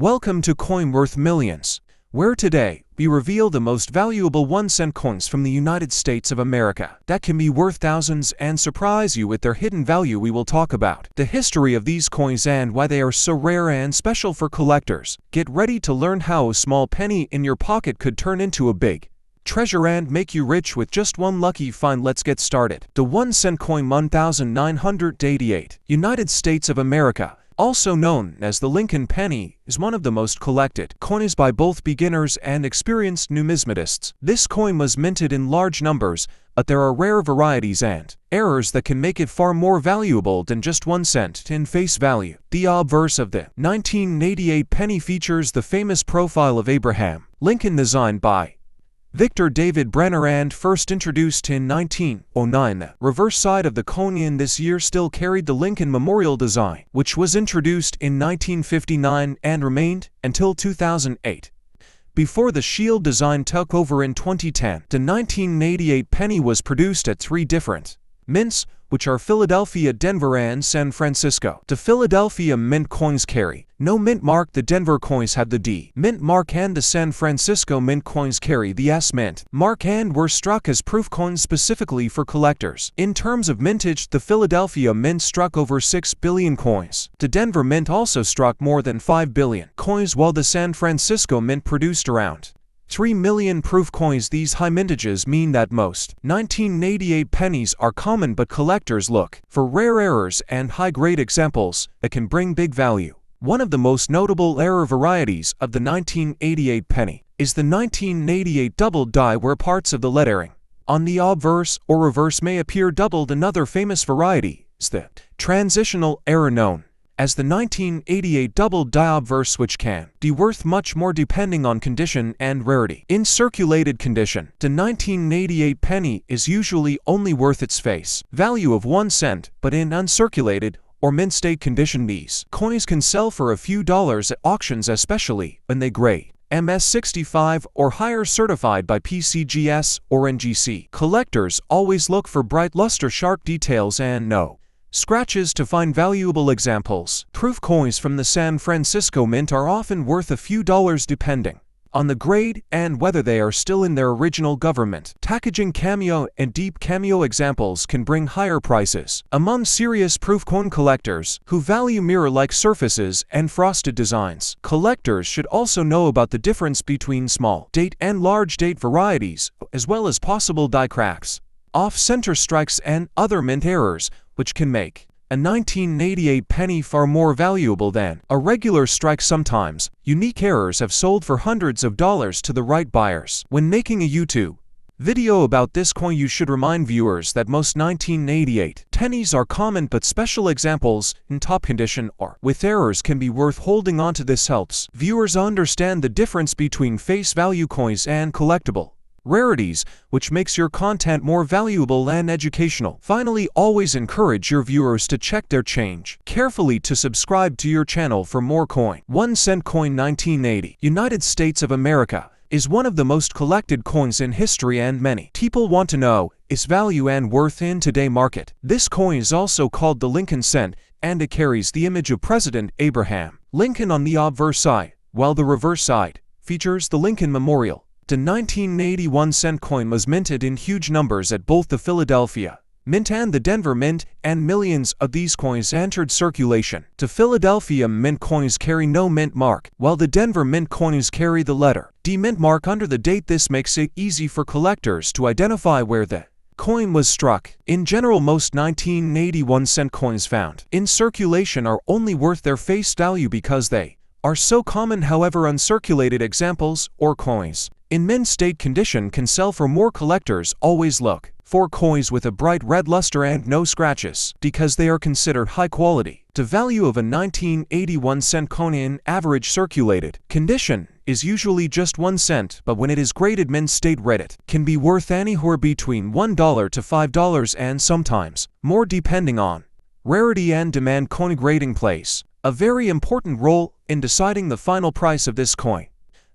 Welcome to Coin Worth Millions, where today we reveal the most valuable 1-cent coins from the United States of America that can be worth thousands and surprise you with their hidden value. We will talk about the history of these coins and why they are so rare and special for collectors. Get ready to learn how a small penny in your pocket could turn into a big treasure and make you rich with just one lucky find. Let's get started. The 1-cent coin 1988, United States of America, also known as the Lincoln penny, is one of the most collected coins by both beginners and experienced numismatists. This coin was minted in large numbers, but there are rare varieties and errors that can make it far more valuable than just 1 cent in face value. The obverse of the 1988 penny features the famous profile of Abraham Lincoln designed by Victor David Brenner and first introduced in 1909. The reverse side of the coin in this year still carried the Lincoln Memorial design, which was introduced in 1959 and remained until 2008. Before the shield design took over in 2010, the 1988 penny was produced at 3 different mints, which are Philadelphia, Denver, and San Francisco. The Philadelphia mint coins carry no mint mark, the Denver coins have the D mint mark, and the San Francisco mint coins carry the S mint mark and were struck as proof coins specifically for collectors. In terms of mintage, the Philadelphia mint struck over 6 billion coins. The Denver mint also struck more than 5 billion coins, while the San Francisco mint produced around 3 million proof coins. These high mintages mean that most 1988 pennies are common, but collectors look for rare errors and high-grade examples that can bring big value. One of the most notable error varieties of the 1988 penny is the 1988 doubled die, where parts of the lettering on the obverse or reverse may appear doubled. Another famous variety is the transitional error known as the 1988 double die obverse, which can be worth much more depending on condition and rarity. In circulated condition, the 1988 penny is usually only worth its face value of 1 cent, but in uncirculated or mint state condition, these coins can sell for a few dollars at auctions, especially when they grade MS65 or higher, certified by PCGS or NGC. Collectors always look for bright, luster-sharp details and no scratches to find valuable examples. Proof coins from the San Francisco mint are often worth a few dollars depending on the grade and whether they are still in their original government packaging. Cameo and deep cameo examples can bring higher prices. Among serious proof coin collectors who value mirror-like surfaces and frosted designs, collectors should also know about the difference between small date and large date varieties, as well as possible die cracks, off-center strikes, and other mint errors, which can make a 1988 penny far more valuable than a regular strike. Sometimes, unique errors have sold for hundreds of dollars to the right buyers. When making a YouTube video about this coin, you should remind viewers that most 1988 pennies are common, but special examples in top condition or with errors can be worth holding on to. This helps viewers understand the difference between face value coins and collectible rarities, which makes your content more valuable and educational. Finally, always encourage your viewers to check their change carefully to subscribe to your channel for more coin. 1-cent coin 1980, United States of America, is one of the most collected coins in history, and many people want to know its value and worth in today's market. This coin is also called the Lincoln cent, and it carries the image of President Abraham Lincoln on the obverse side, while the reverse side features the Lincoln Memorial. The 1981 cent coin was minted in huge numbers at both the Philadelphia mint and the Denver mint, and millions of these coins entered circulation. The Philadelphia mint coins carry no mint mark, while the Denver mint coins carry the letter D mint mark under the date. This makes it easy for collectors to identify where the coin was struck. In general, most 1981 cent coins found in circulation are only worth their face value because they are so common. However, uncirculated examples or coins in mint state condition can sell for more. Collectors always look for coins with a bright red luster and no scratches because they are considered high quality. The value of a 1981 cent coin in average circulated condition is usually just 1 cent, but when it is graded mint state red, it can be worth anywhere between $1 to $5 and sometimes more depending on rarity and demand. Coin grading plays a very important role in deciding the final price of this coin.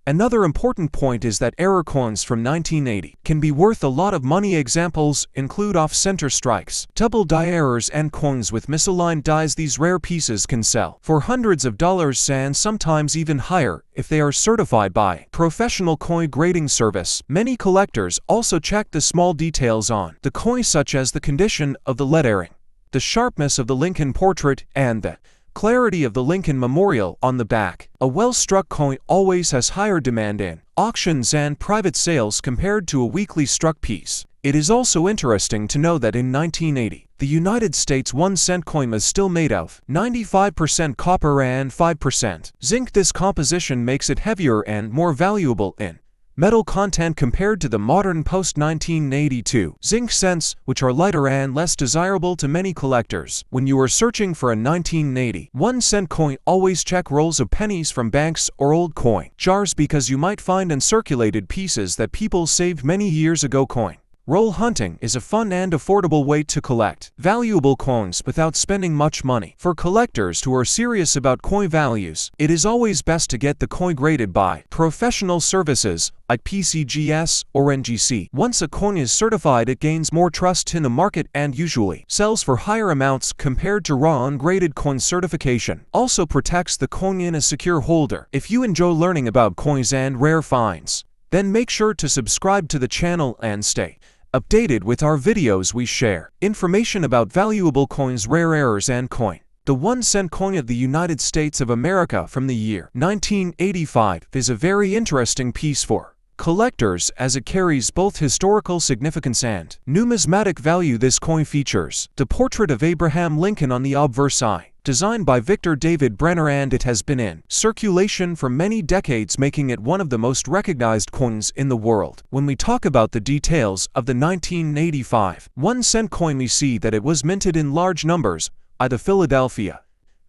Another important point is that error coins from 1980 can be worth a lot of money. Examples include off-center strikes, double die errors, and coins with misaligned dies. These rare pieces can sell for hundreds of dollars and sometimes even higher if they are certified by professional coin grading service. Many collectors also check the small details on the coin, such as the condition of the lettering, the sharpness of the Lincoln portrait, and the clarity of the Lincoln memorial on the back. A well-struck coin always has higher demand in auctions and private sales compared to a weakly struck piece. It is also interesting to know that in 1980, the United States 1-cent coin was still made of 95% copper and 5% zinc. This composition makes it heavier and more valuable in metal content compared to the modern post-1982 zinc cents, which are lighter and less desirable to many collectors. When you are searching for a 1980 1-cent coin, always check rolls of pennies from banks or old coin jars, because you might find uncirculated pieces that people saved many years ago. Coin roll hunting is a fun and affordable way to collect valuable coins without spending much money. For collectors who are serious about coin values, it is always best to get the coin graded by professional services like PCGS or NGC. Once a coin is certified, it gains more trust in the market and usually sells for higher amounts compared to raw ungraded coin. Certification also protects the coin in a secure holder. If you enjoy learning about coins and rare finds, then make sure to subscribe to the channel and stay updated with our videos. We share information about valuable coins, rare errors, and coin. The 1-cent coin of the United States of America from the year 1985 is a very interesting piece for collectors, as it carries both historical significance and numismatic value. This coin features the portrait of Abraham Lincoln on the obverse eye, designed by Victor David Brenner, and it has been in circulation for many decades, making it one of the most recognized coins in the world. When we talk about the details of the 1985 1-cent coin, we see that it was minted in large numbers by the Philadelphia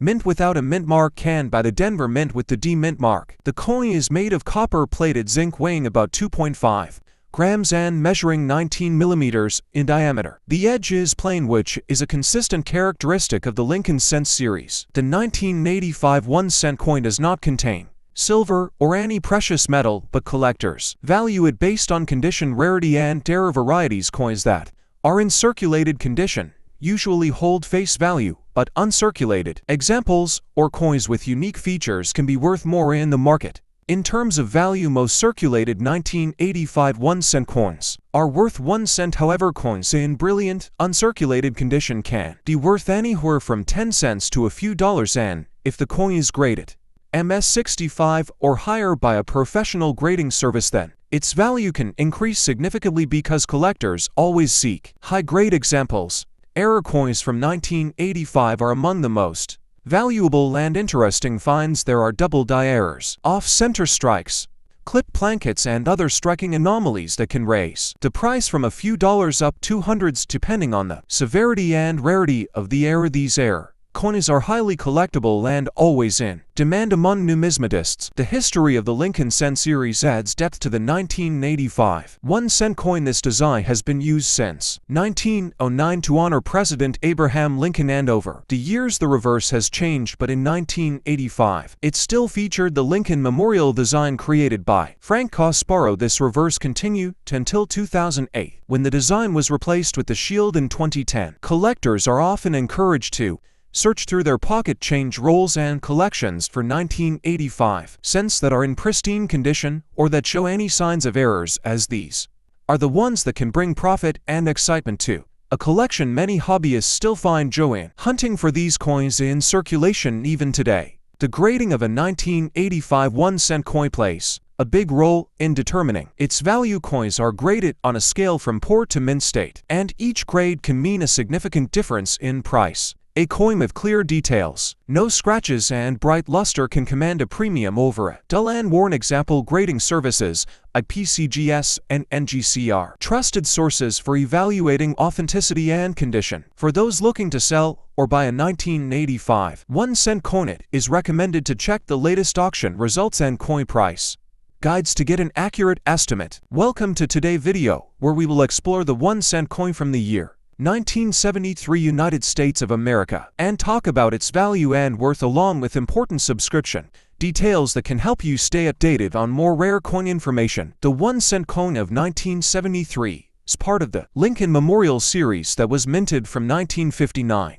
Mint without a mint mark and by the Denver Mint with the D mint mark. The coin is made of copper-plated zinc, weighing about 2.5 grams and measuring 19 millimeters in diameter. The edge is plain, which is a consistent characteristic of the Lincoln cent series. The 1985 1-cent coin does not contain silver or any precious metal, but collectors value it based on condition, rarity, and rare varieties. Coins that are in circulated condition usually hold face value, but uncirculated examples or coins with unique features can be worth more in the market. In terms of value, most circulated 1985 1-cent coins are worth 1 cent. However, coins in brilliant, uncirculated condition can be worth anywhere from 10 cents to a few dollars, and if the coin is graded MS65 or higher by a professional grading service, then its value can increase significantly, because collectors always seek high-grade examples. Error coins from 1985 are among the most valuable and interesting finds. There are double die errors, off-center strikes, clip plankets, and other striking anomalies that can raise the price from a few dollars up to hundreds, depending on the severity and rarity of the error. These error coins are highly collectible and always in demand among numismatists. The history of the Lincoln cent series adds depth to the 1985 1-cent coin. This design has been used since 1909 to honor President Abraham Lincoln, and over the years the reverse has changed, but in 1985 it still featured the Lincoln memorial design created by Frank Casparo. This reverse continued until 2008, when the design was replaced with the shield. In 2010, collectors are often encouraged to search through their pocket change rolls and collections for 1985 cents that are in pristine condition or that show any signs of errors, as these are the ones that can bring profit and excitement to a collection. Many hobbyists still find joy in hunting for these coins in circulation even today. The grading of a 1985 1-cent coin plays a big role in determining its value. Coins are graded on a scale from poor to mint state, and each grade can mean a significant difference in price. A coin with clear details, no scratches, and bright luster can command a premium over a dull and worn. Example grading services like PCGS and NGC are trusted sources for evaluating authenticity and condition. For those looking to sell or buy a 1985 1-cent coin, it is recommended to check the latest auction results and coin price guides to get an accurate estimate. Welcome to today's video, where we will explore the 1-cent coin from the year 1973 United States of America and talk about its value and worth, along with important subscription details that can help you stay updated on more rare coin information. The 1-cent coin of 1973 is part of the Lincoln Memorial series that was minted from 1959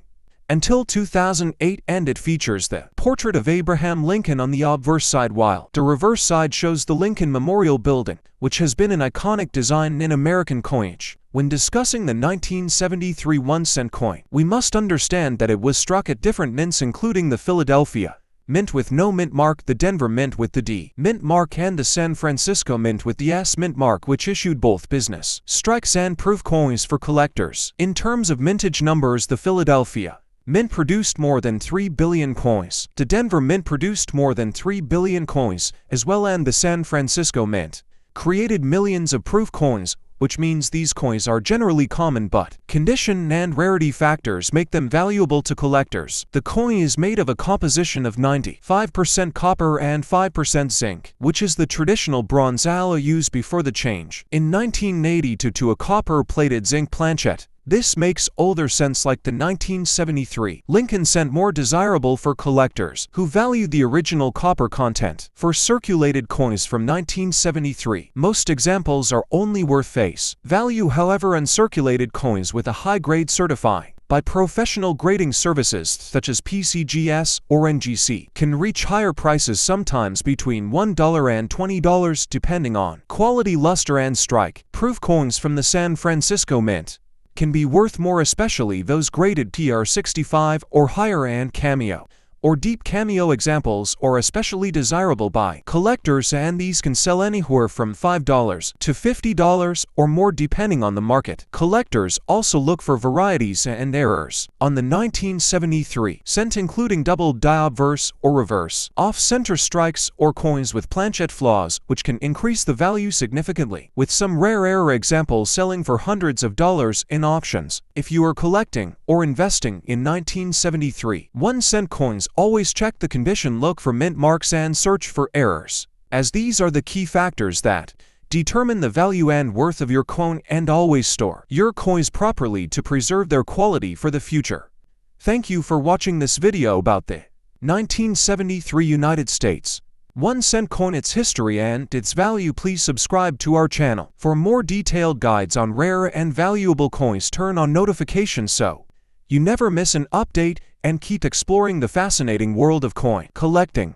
until 2008, and it features the portrait of Abraham Lincoln on the obverse side, while the reverse side shows the Lincoln Memorial Building, which has been an iconic design in American coinage. When discussing the 1973 1-cent coin, we must understand that it was struck at different mints, including the Philadelphia Mint with no mint mark, the Denver Mint with the D mint mark, and the San Francisco Mint with the S mint mark, which issued both business strikes and proof coins for collectors. In terms of mintage numbers, the Philadelphia Mint produced more than 3 billion coins. The Denver Mint produced more than 3 billion coins as well, and the San Francisco Mint created millions of proof coins, which means these coins are generally common, but condition and rarity factors make them valuable to collectors. The coin is made of a composition of 95% copper and 5% zinc, which is the traditional bronze alloy used before the change in 1980 to a copper-plated zinc planchet. This makes older cents like the 1973 Lincoln cent more desirable for collectors who value the original copper content. For circulated coins from 1973, most examples are only worth face value. However, uncirculated coins with a high grade certified by professional grading services such as PCGS or NGC can reach higher prices, sometimes between $1 and $20 depending on quality, luster, and strike. Proof coins from the San Francisco Mint can be worth more, especially those graded TR65 or higher, and cameo or deep cameo examples are especially desirable by collectors, and these can sell anywhere from $5 to $50 or more depending on the market. Collectors also look for varieties and errors on the 1973 cent, including double die obverse or reverse off-center strikes or coins with planchet flaws, which can increase the value significantly, with some rare error examples selling for hundreds of dollars in auctions. If you are collecting or investing in 1973 1-cent coins, always check the condition, look for mint marks, and search for errors, as these are the key factors that determine the value and worth of your coin. And always store your coins properly to preserve their quality for the future. Thank you for watching this video about the 1973 United States 1-cent coin, its history and its value. Please subscribe to our channel for more detailed guides on rare and valuable coins. Turn on notifications so you never miss an update, and keep exploring the fascinating world of coin collecting.